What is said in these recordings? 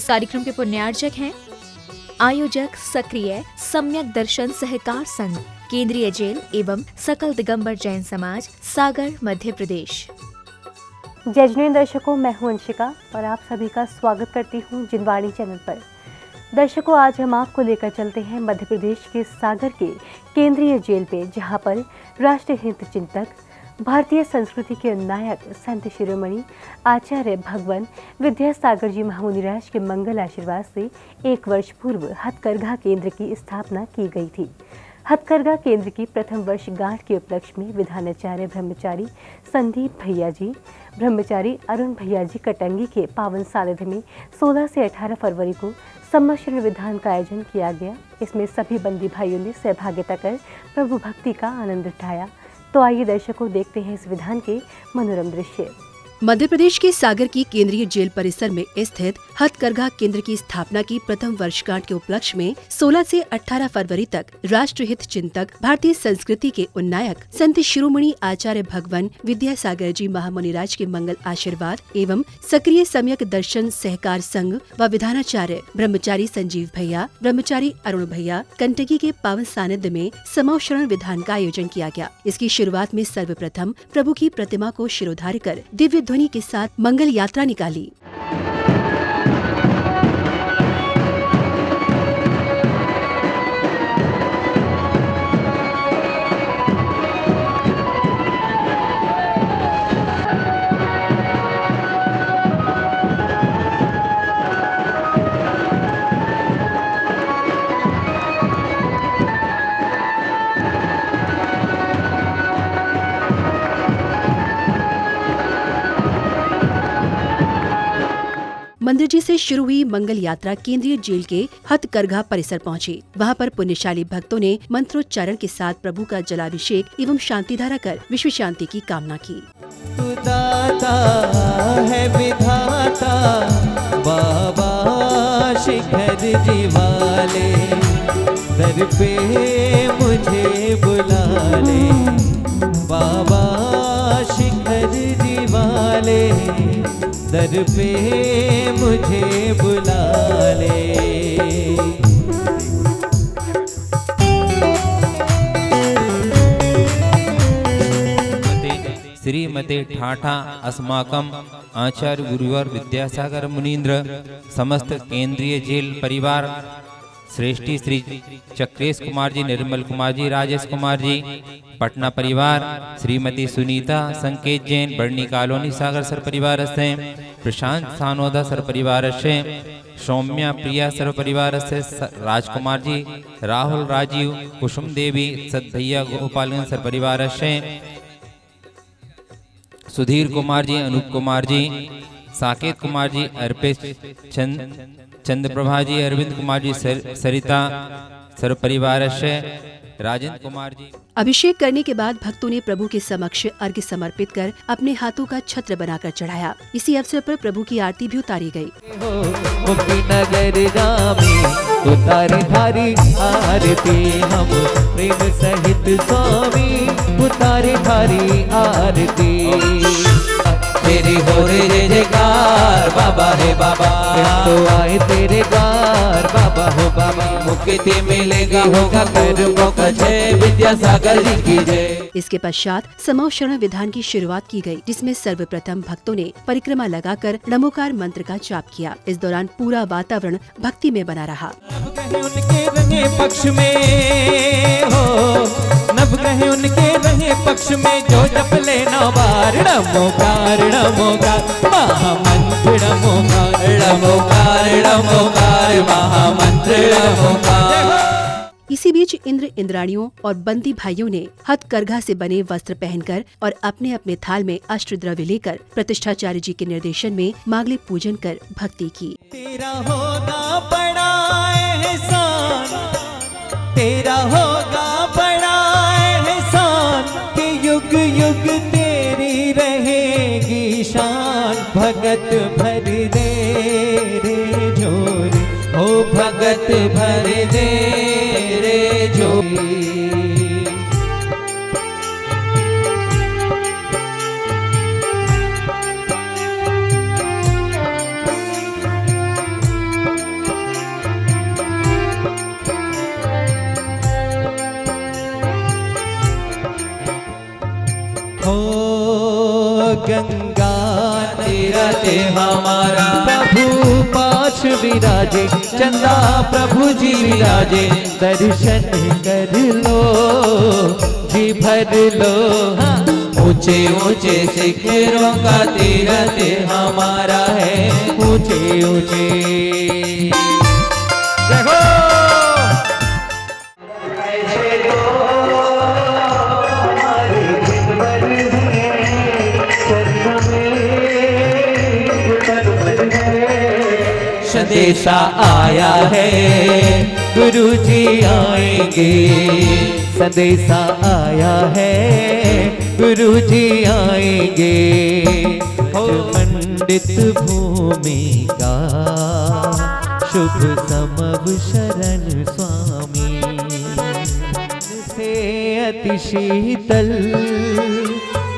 इस कार्यक्रम के पुण्यार्जक हैं आयोजक सक्रिय सम्यक दर्शन सहकार संघ, केंद्रीय जेल एवं सकल दिगंबर जैन समाज, सागर, मध्य प्रदेश। जय जिनेंद्र दर्शकों, मैं हूं अंशिका और आप सभी का स्वागत करती हूं जिनवाणी चैनल पर। दर्शकों, आज हम आपको लेकर चलते हैं मध्य प्रदेश के सागर के केंद्रीय जेल पे, जहां पर राष्ट्रीय हित चिंतक, भारतीय संस्कृति के नायक संत शिरोमणि आचार्य भगवान विद्यासागर जी महामुनिराज के मंगल आशीर्वाद से 1 वर्ष पूर्व हथकरघा केंद्र की स्थापना की गई थी। हथकरघा केंद्र की प्रथम वर्षगांठ के उपलक्ष्य में विधानाचार्य ब्रह्मचारी संदीप भैया जी, ब्रह्मचारी अरुण भैया जी कटंगी के पावन सानिध्य में 16 से 18 फरवरी को सम्मश्रण विधान का आयोजन किया गया। इसमें सभी बंदी भाइयों ने सहभागिता कर प्रभु भक्ति का आनंद उठाया। तो आइए दर्शकों, देखते हैं इस विधान के मनोरम दृश्य। मध्य प्रदेश के सागर की केंद्रीय जेल परिसर में स्थित हथकरघा केंद्र की स्थापना की प्रथम वर्षगांठ के उपलक्ष्य में 16 से 18 फरवरी तक राष्ट्रहित चिंतक, भारतीय संस्कृति के उन्नायक संत शिरोमणि आचार्य भगवान विद्यासागर जी महामुनिराज के मंगल आशीर्वाद एवं सक्रिय सम्यक दर्शन सहकार संघ व विधानाचार्य ब्रह्मचारी संजीव भैया, ब्रह्मचारी अरुण भैया कंटकी के पावन सानिध्य में समावशरण विधान का आयोजन किया गया। इसकी शुरुआत में सर्वप्रथम प्रभु की प्रतिमा को शिरोधार्य कर दिव्य ध्वनि के साथ मंगल यात्रा निकाली। मंदिर जी से शुरू हुई मंगल यात्रा केंद्रीय जेल के हथकरघा परिसर पहुंची। वहां पर पुण्यशाली भक्तों ने मंत्रोच्चारण के साथ प्रभु का जलाभिषेक एवं शांति धारा कर विश्व शांति की कामना की। तू दाता है विधाता, बाबा शिखर जी वाले, दर पे मुझे बुला ले, बाबा शिखर जी वाले, दर पे मुझे बुला ले। श्रीमते ठाठा अस्माकम आचार्य गुरुवर विद्यासागर मुनीन्द्र समस्त केंद्रीय जेल परिवार, श्रेष्ठी श्री चक्रेश कुमार जी, निर्मल कुमार जी, राजेश कुमार जी, पटना परिवार, श्रीमती सुनीता संकेत जैन, बड़नी कॉलोनी सागर सर परिवार से, प्रशांत सानोदा सर परिवार से, सौम्या प्रिया सर परिवार से, राजकुमार जी, राहुल राजीव, कुसुम देवी, सदभैया गोपालगंज सर परिवार से, सुधीर कुमार जी, अनूप कुमार जी, साकेत कुमार जी, अर्पित चंद्रप्रभा जी, अरविंद कुमार जी, सरिता सर परिवार से, राजेंद्र कुमार जी। अभिषेक करने के बाद भक्तों ने प्रभु के समक्ष अर्घ्य समर्पित कर अपने हाथों का छत्र बनाकर चढ़ाया। इसी अवसर पर प्रभु की आरती भी उतारी गई। उतारी थारी आरती हम प्रेम सहित स्वामी, उतारी थारी आरती। तेरी हो रे जय जयकार बाबा है बाबा, तो आए तेरे द्वार बाबा हो बाबा, मुक्ति मिलेगा होगा कर्मों का जय, विद्यासागर जी की जय। इसके पश्चात समावशरण विधान की शुरुआत की गई, जिसमें सर्वप्रथम भक्तों ने परिक्रमा लगाकर नमोकार मंत्र का जाप किया। इस दौरान पूरा वातावरण भक्ति में बना रहा। उनके रंगे पक्ष में हो, नवग्रह उनके रंगे पक्ष में, जो जप ले 9 बार नमोकार नमोकार महामंत्र, नमोकार नमोकार नमोकार महामंत्र, नमोकार। इसी बीच इंद्र इंद्राणियों और बंदी भाइयों ने हथकरघा से बने वस्त्र पहनकर और अपने अपने थाल में अष्टद्रव्य लेकर प्रतिष्ठाचार्य जी के निर्देशन में मांगलिक पूजन कर भक्ति की। तेरा होगा बड़ा एहसान, तेरा होगा बड़ा एहसान, कि युग युग तेरी रहेगी शान, भगत भर दे रे झोली, ओ भगत भर दे रे झोली। हो गंगा तीरथ हमारा। प्रभु पाछ विराजे, चंदा प्रभु जी विराजे, दर्शन कर लो जी भर लो। ऊंचे ऊंचे शिखरों का तीरथ हमारा है, ऊंचे ऊंचे। जय हो। संदेशा आया है गुरु जी आएंगे, संदेशा आया है गुरु जी आएंगे। हो मंडित भूमि का शुभ समव शरण स्वामी, से अति शीतल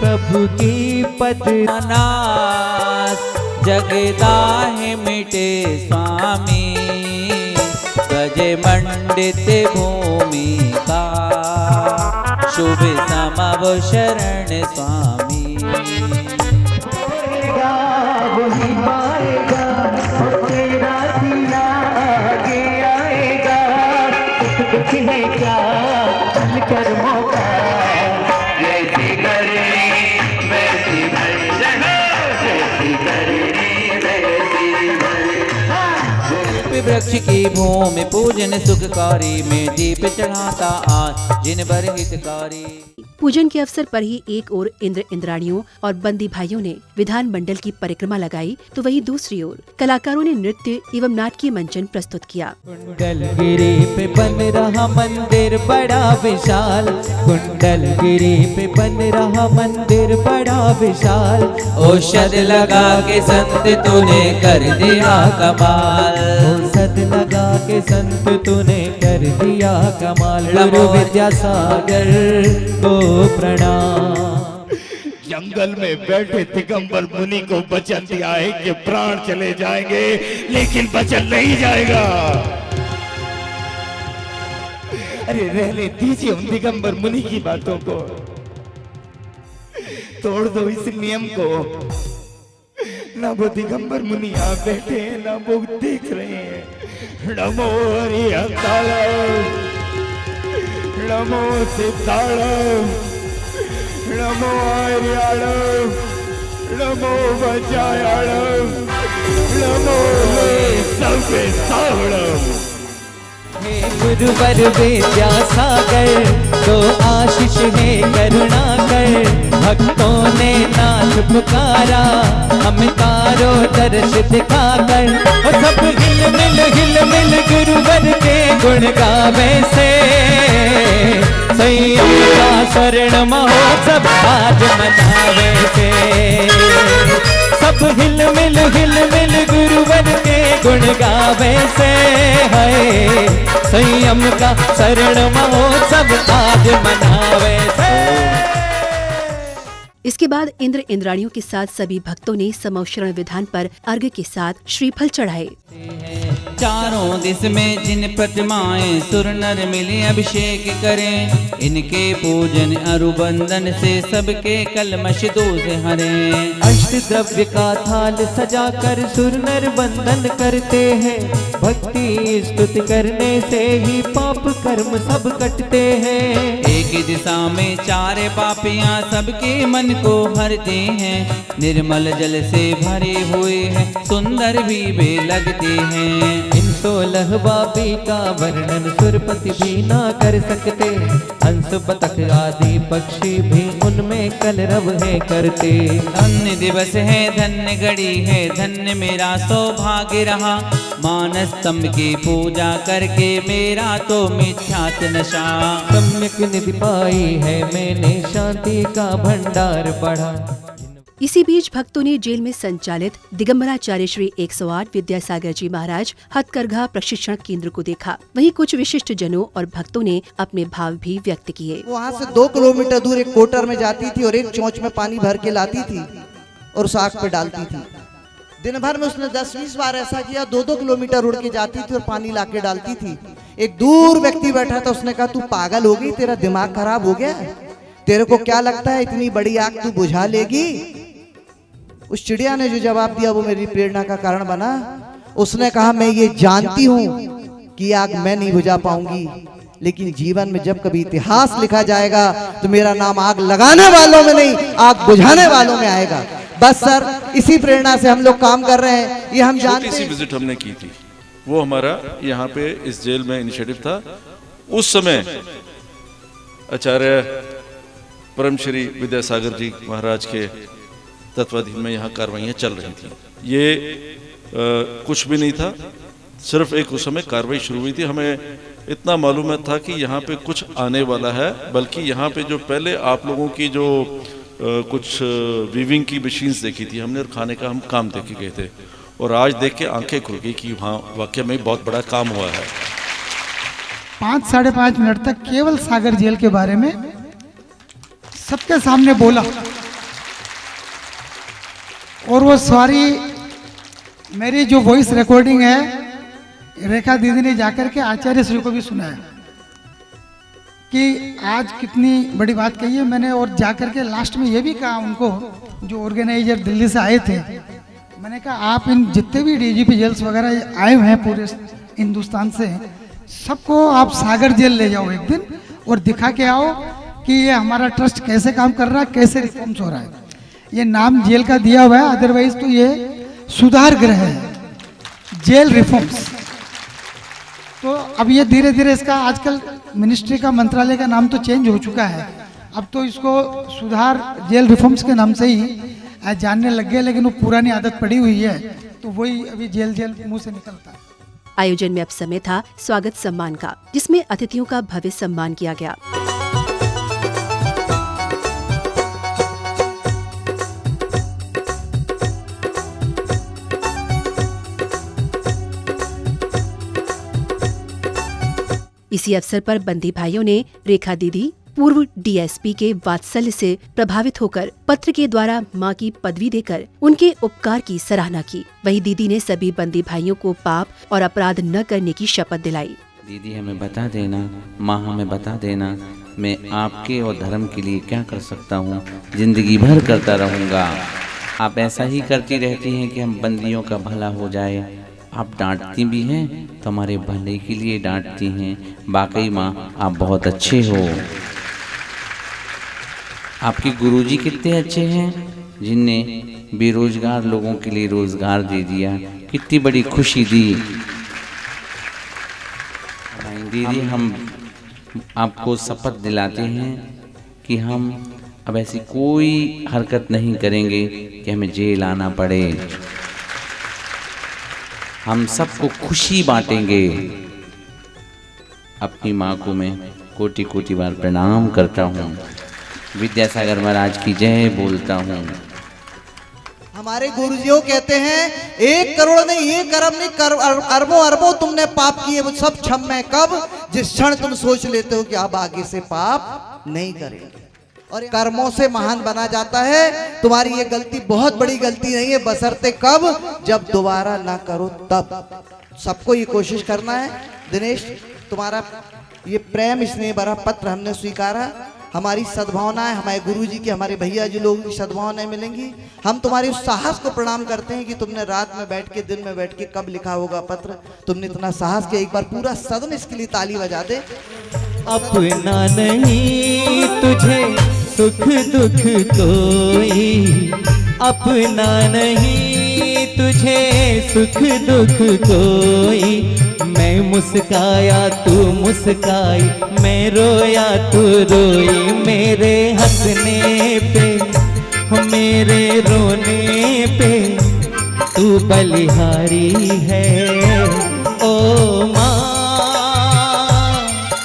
प्रभु की पद नास। जगदाहि मिटे स्वामी, गज मंडित भूमि का शुभ समव शरण स्वामी। वही पाएगा तेरा दिया आगे आएगा, कुछ है क्या चल कर मौका। जैसी करनी वैसी भरी, जैसी करनी वृक्ष की भूमि पूजन सुखकारी में दीप चढ़ाता आज जिन बर हितकारी। पूजन के अवसर पर ही एक ओर इंद्र इंद्राणियों और बंदी भाइयों ने विधान मंडल की परिक्रमा लगाई, तो वहीं दूसरी ओर कलाकारों ने नृत्य एवं नाटकीय मंचन प्रस्तुत किया। कुंडलगिरी पे बन रहा मंदिर बड़ा विशाल, कुंडलगिरी पे बन रहा मंदिर बड़ा विशाल। औषध लगा के संत तूने कर दिया कमाल, औषध लगा के संत तूने कर दिया कमाल। गुरु विद्यासागर को प्रणाम। जंगल में बैठे दिगंबर मुनि को वचन दिया है कि प्राण चले जाएंगे लेकिन वचन नहीं जाएगा। अरे रहने दीजिए उन दिगंबर मुनि की बातों को, तोड़ दो इस नियम को। ना वो दिगंबर मुनि यहाँ बैठे हैं ना वो देख रहे हैं। नमो हरिहंतालम, नमो सिद्धालम, नमो आर्यालम, नमो वज्रायालम, नमो सर्वे सावलम। हे गुरुवर विद्यासागर तो आशीष है करुणा कर, भक्तों ने नाथ पुकारा हम तारो दर्श दिखाकर। और सब हिल मिल गुरुवर के गुण गावे से, संयम का स्वर्ण महोत्सव आज मनावे से। सब हिल मिल गुरुवर के गुण गावे से, है संयम का स्वर्ण महोत्सव आज मनावे से। इसके बाद इंद्र इंद्राणियों के साथ सभी भक्तों ने समौशरण विधान पर अर्घ्य के साथ श्रीफल चढ़ाए। चारों दिश में जिन प्रतिमाएं सुर नर मिले अभिषेक करें, इनके पूजन अरुबंदन से सबके कलमश दोष हरें। अष्ट द्रव्य का थाल सजाकर सुर नर वंदन करते हैं, भक्ति स्तुति करने से ही पाप कर्म सब कटते हैं। एक दिशा में चार पापियां सबके मन को भरते हैं, निर्मल जल से भरे हुए हैं सुंदर भी वे लगते हैं। इन 16 बाबी का वर्णन सुरपति भी ना कर सकते, हंस बतख आदि पक्षी भी उनमें कलरव है करते। धन्य दिवस है धन्य घड़ी है धन्य मेरा सौभाग्य रहा, मानस स्तंभ की पूजा करके मेरा तो मिथ्यात नशा। सम्यक निधि पाई है मैंने शांति का भंडार बढ़ा। इसी बीच भक्तों ने जेल में संचालित दिगंबराचार्य श्री 108 विद्यासागर जी महाराज हथकरघा प्रशिक्षण केंद्र को देखा। वहीं कुछ विशिष्ट जनों और भक्तों ने अपने भाव भी व्यक्त किए। वहाँ से 2 किलोमीटर दूर एक कोटर में जाती थी और एक चोंच में पानी भर के लाती थी और उस आग पे डालती थी। दिन भर में उसने 10-20 बार ऐसा किया, 2-2 किलोमीटर उड़ के जाती थी और पानी ला के डालती थी। एक दूर व्यक्ति बैठा था, उसने कहा तू पागल हो गई, तेरा दिमाग खराब हो गया, तेरे को क्या लगता है इतनी बड़ी आग तू बुझा लेगी? उस चिड़िया ने जो जवाब दिया वो मेरी प्रेरणा का कारण बना। उसने कहा मैं ये जानती हूं कि आग मैं नहीं बुझा पाऊंगी, लेकिन जीवन में जब कभी इतिहास लिखा जाएगा तो मेरा नाम आग लगाने वालों में नहीं, आग बुझाने वालों में आएगा। बस सर, इसी प्रेरणा से हम लोग काम कर रहे हैं। ये हम जानते हैं। विजिट हमने की थी, वो हमारा यहाँ पे इस जेल में इनिशिएटिव था। उस समय आचार्य परम श्री विद्यासागर जी महाराज के तत्वाधीन में यहाँ कार्रवाइयाँ चल रही थी। ये कुछ भी नहीं था, सिर्फ एक उस समय कार्रवाई शुरू हुई थी। हमें इतना मालूम था कि यहाँ पे कुछ आने वाला है, बल्कि यहाँ पे जो पहले आप लोगों की जो कुछ वीविंग की मशीन्स देखी थी हमने और खाने का हम काम देख के गए थे, और आज देख के आंखें खुल गई कि हाँ वाकई में बहुत बड़ा काम हुआ है। 5-5.5 मिनट तक केवल सागर जेल के बारे में सबके सामने बोला, और वो सारी मेरी जो वॉइस रिकॉर्डिंग है रेखा दीदी ने जाकर के आचार्य श्री को भी सुनाया कि आज कितनी बड़ी बात कही है मैंने। और जाकर के लास्ट में ये भी कहा उनको, जो ऑर्गेनाइजर दिल्ली से आए थे, मैंने कहा आप इन जितने भी डीजीपी जेल्स वगैरह आए हुए हैं पूरे हिंदुस्तान से, सबको आप सागर जेल ले जाओ एक दिन और दिखा के आओ कि ये हमारा ट्रस्ट कैसे काम कर रहा है, कैसे रिफॉर्म्स हो रहा है। ये नाम जेल का दिया हुआ है, अदरवाइज तो ये सुधार गृह है, जेल रिफॉर्म्स। तो अब ये धीरे धीरे इसका आजकल मिनिस्ट्री का मंत्रालय का नाम तो चेंज हो चुका है, अब तो इसको सुधार जेल रिफॉर्म्स के नाम से ही जानने लग गए, लेकिन वो पुरानी आदत पड़ी हुई है तो वही अभी जेल जेल मुंह से निकलता है। आयोजन में अब समय था स्वागत सम्मान का, जिसमें अतिथियों का भव्य सम्मान किया गया। इसी अवसर पर बंदी भाइयों ने रेखा दीदी, पूर्व डीएसपी के वात्सल्य से प्रभावित होकर पत्र के द्वारा मां की पदवी देकर उनके उपकार की सराहना की। वहीं दीदी ने सभी बंदी भाइयों को पाप और अपराध न करने की शपथ दिलाई। दीदी हमें बता देना, माँ हमें बता देना, मैं आपके और धर्म के लिए क्या कर सकता हूँ, जिंदगी भर करता रहूँगा। आप ऐसा ही करती रहती हैं कि हम बंदियों का भला हो जाए। आप डांटती भी हैं तो हमारे भले के लिए डांटती हैं। वाकई माँ आप बहुत अच्छे हो। आपके गुरुजी कितने अच्छे हैं, जिनने बेरोजगार लोगों के लिए रोजगार दे दिया, कितनी बड़ी खुशी दी। दीदी हम आपको शपथ दिलाते हैं कि हम अब ऐसी कोई हरकत नहीं करेंगे कि हमें जेल आना पड़े। हम सबको खुशी बांटेंगे। अपनी माँ को मैं कोटि कोटि बार प्रणाम करता हूँ। विद्यासागर महाराज की जय बोलता हूँ। हमारे गुरुजियों कहते हैं 1 करोड़ नहीं, 1 अरब नहीं, अरबों अरबों तुमने पाप किए, वो सब क्षम्य कब, जिस क्षण तुम सोच लेते हो कि अब आगे से पाप नहीं करेंगे। और कर्मों से महान बना जाता है। तुम्हारी ये गलती बहुत बड़ी गलती नहीं है, बशर्ते कब, जब दोबारा ना करो तब। सबको ये कोशिश करना है। दिनेश, तुम्हारा ये प्रेम स्नेह भरा पत्र हमने स्वीकारा। हमारी सद्भावनाएं, हमारे गुरुजी की, हमारे भैया जी लोगों की सद्भावनाएं मिलेंगी। हम तुम्हारे उस साहस को प्रणाम करते हैं कि तुमने रात में बैठ के, दिन में बैठ के कब लिखा होगा पत्र, तुमने इतना साहस किया। एक बार पूरा सदन इसके लिए ताली बजा दे। अपना नहीं तुझे सुख दुख कोई, अपना नहीं तुझे सुख दुख कोई। मैं मुस्काया तू मुस्काई, मैं रोया तू रोई। मेरे हंसने पे मेरे रोने पे तू बलिहारी है। ओ माँ,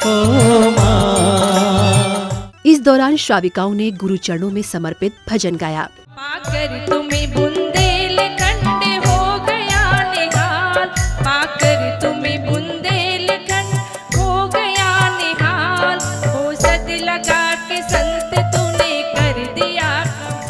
ओ माँ। इस दौरान श्राविकाओं ने गुरु चरणों में समर्पित भजन गाया। पाकर तुम्हें बुंदेलखंड हो गया निहाल, पाकर तुम्हें बुंदेलखंड हो गया निहाल। हो सद लगा के संत तूने कर दिया,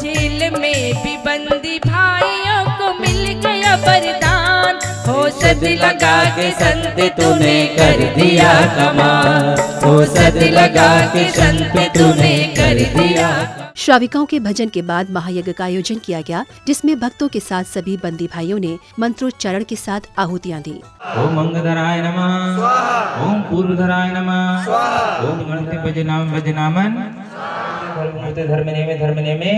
जेल में भी बंदी भाइयों को मिल गया वरदान। हो सद लगा के संत तूने कर दिया कमाल। औषध लगा के संत तूने कर दिया। श्राविकाओं के भजन के बाद महायज्ञ का आयोजन किया गया, जिसमें भक्तों के साथ सभी बंदी भाइयों ने मंत्रोच्चारण के साथ आहुतियां दी। ओम अंगधराय नमः, ओम पूर्वधराय नमः, ओम गणपति भजनामन, धर्म नेमे,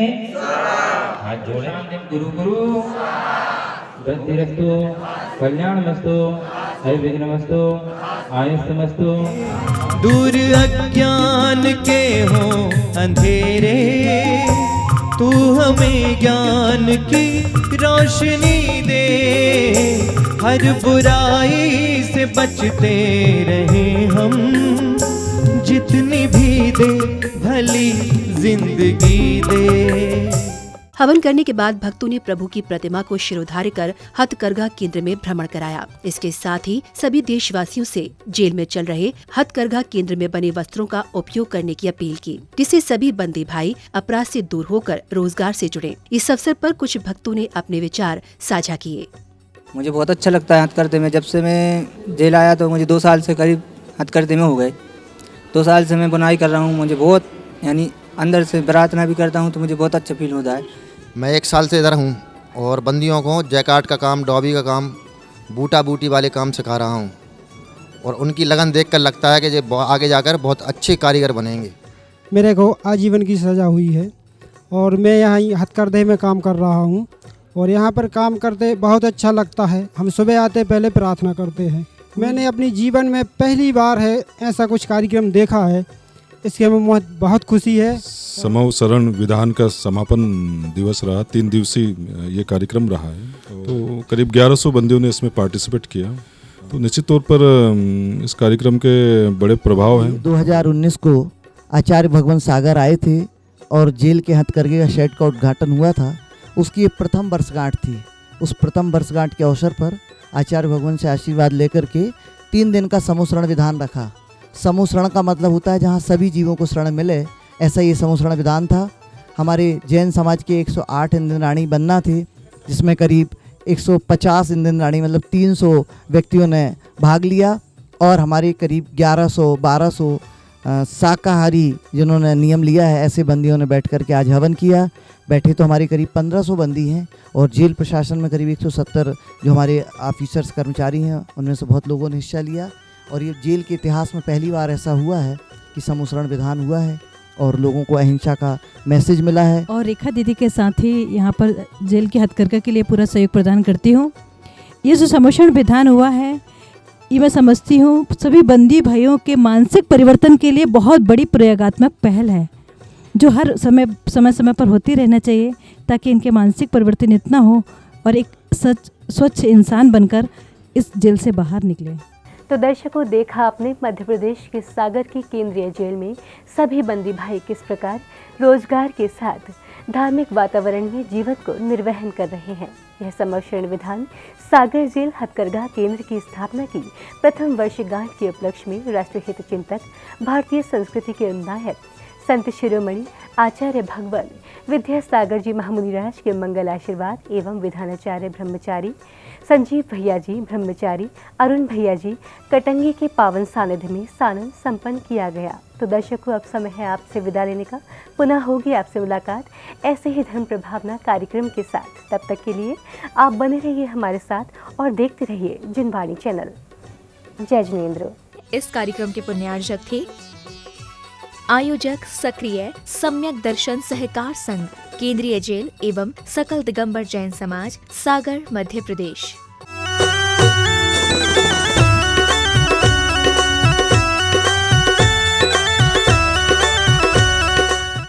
हाथ जोड़े गुरु गुरु, वृद्धिरस्तु, कल्याणमस्तु, ऐर्विघ्नमस्तु, आयुष्मस्तु। दूर अज्ञान के हो अंधेरे, तू हमें ज्ञान की रोशनी दे, हर बुराई से बचते रहे हम, जितनी भी दे भली जिंदगी दे। हवन करने के बाद भक्तों ने प्रभु की प्रतिमा को शिरोधार्य कर हथकरघा केंद्र में भ्रमण कराया। इसके साथ ही सभी देशवासियों से जेल में चल रहे हथकरघा केंद्र में बने वस्त्रों का उपयोग करने की अपील की, जिससे सभी बंदी भाई अपराध से दूर होकर रोजगार से जुड़े। इस अवसर पर कुछ भक्तों ने अपने विचार साझा किए। मुझे बहुत अच्छा लगता है हथकरघे में। जब से मैं जेल आया तो मुझे 2 साल से करीब हथकरघे में हो गए। 2 साल से मैं बुनाई कर रहा हूँ। मुझे बहुत यानी अंदर से प्रार्थना भी करता हूँ तो मुझे बहुत अच्छा फील होता है। मैं 1 साल से इधर हूँ और बंदियों को जैकार्ड का काम, डॉबी का काम, बूटा बूटी वाले काम सिखा रहा हूँ और उनकी लगन देखकर लगता है कि ये आगे जाकर बहुत अच्छे कारीगर बनेंगे। मेरे को आजीवन की सज़ा हुई है और मैं यहाँ हथकरघे में काम कर रहा हूँ और यहाँ पर काम करते बहुत अच्छा लगता है। हम सुबह आते पहले प्रार्थना करते हैं। मैंने अपनी जीवन में पहली बार है ऐसा कुछ कार्यक्रम देखा है, इसके में बहुत खुशी है। समूह शरण विधान का समापन दिवस रहा, 3 दिवसीय ये कार्यक्रम रहा है। तो करीब 1100 बंदियों ने इसमें पार्टिसिपेट किया। तो निश्चित तौर पर इस कार्यक्रम के बड़े प्रभाव हैं। 2019 को आचार्य भगवंत सागर आए थे और जेल के हथकरघे का शेड का उद्घाटन हुआ था। उसकी प्रथम वर्षगांठ थी। उस प्रथम वर्षगांठ के अवसर पर आचार्य भगवंत से आशीर्वाद लेकर के 3 दिन का समूह शरण विधान रखा। समूह शरण का मतलब होता है जहाँ सभी जीवों को शरण मिले, ऐसा ये समूह शरण विधान था। हमारे जैन समाज के 108 इंदिन रानी बनना थे, जिसमें करीब 150 इंदिन रानी मतलब 300 व्यक्तियों ने भाग लिया और हमारे करीब 1100-1200 शाकाहारी जिन्होंने नियम लिया है, ऐसे बंदियों ने बैठ कर के आज हवन किया। बैठे तो हमारे करीब 1500 बंदी हैं और जेल प्रशासन में करीब 170 जो हमारे ऑफिसर्स कर्मचारी हैं, उनमें से बहुत लोगों ने हिस्सा लिया। और ये जेल के इतिहास में पहली बार ऐसा हुआ है कि समूह शरण विधान हुआ है और लोगों को अहिंसा का मैसेज मिला है। और रेखा दीदी के साथ ही यहाँ पर जेल के हथकरघा के लिए पूरा सहयोग प्रदान करती हूँ। ये जो समूह शरण विधान हुआ है, ये मैं समझती हूँ सभी बंदी भाइयों के मानसिक परिवर्तन के लिए बहुत बड़ी प्रयोगात्मक पहल है, जो हर समय पर होती रहना चाहिए, ताकि इनके मानसिक परिवर्तन इतना हो और एक स्वच्छ इंसान बनकर इस जेल से बाहर निकले। तो दर्शकों, देखा आपने मध्य प्रदेश के सागर की केंद्रीय जेल में सभी बंदी भाई किस प्रकार रोजगार के साथ धार्मिक वातावरण में जीवन को निर्वहन कर रहे हैं। यह समूह शरण विधान सागर जेल हथकरघा केंद्र की स्थापना की प्रथम वर्षगांठ के उपलक्ष्य में राष्ट्रहित चिंतक, भारतीय संस्कृति के नायक, संत शिरोमणि आचार्य भगवान विद्यासागर जी महामुनिराज के मंगल आशीर्वाद एवं विधानाचार्य ब्रह्मचारी संजीव भैया जी ब्रह्मचारी, अरुण भैया जी कटंगी के पावन सानिध्य में सानन संपन्न किया गया। तो दर्शकों, अब समय है आपसे विदा लेने का। पुनः होगी आपसे मुलाकात ऐसे ही धर्म प्रभावना कार्यक्रम के साथ। तब तक के लिए आप बने रहिए हमारे साथ और देखते रहिए जिनवाणी चैनल। जय जिनेंद्र। इस कार्यक्रम के पुण्यार्जक थे आयोजक सक्रिय सम्यक दर्शन सहकार संघ, केंद्रीय जेल एवं सकल दिगंबर जैन समाज, सागर, मध्य प्रदेश।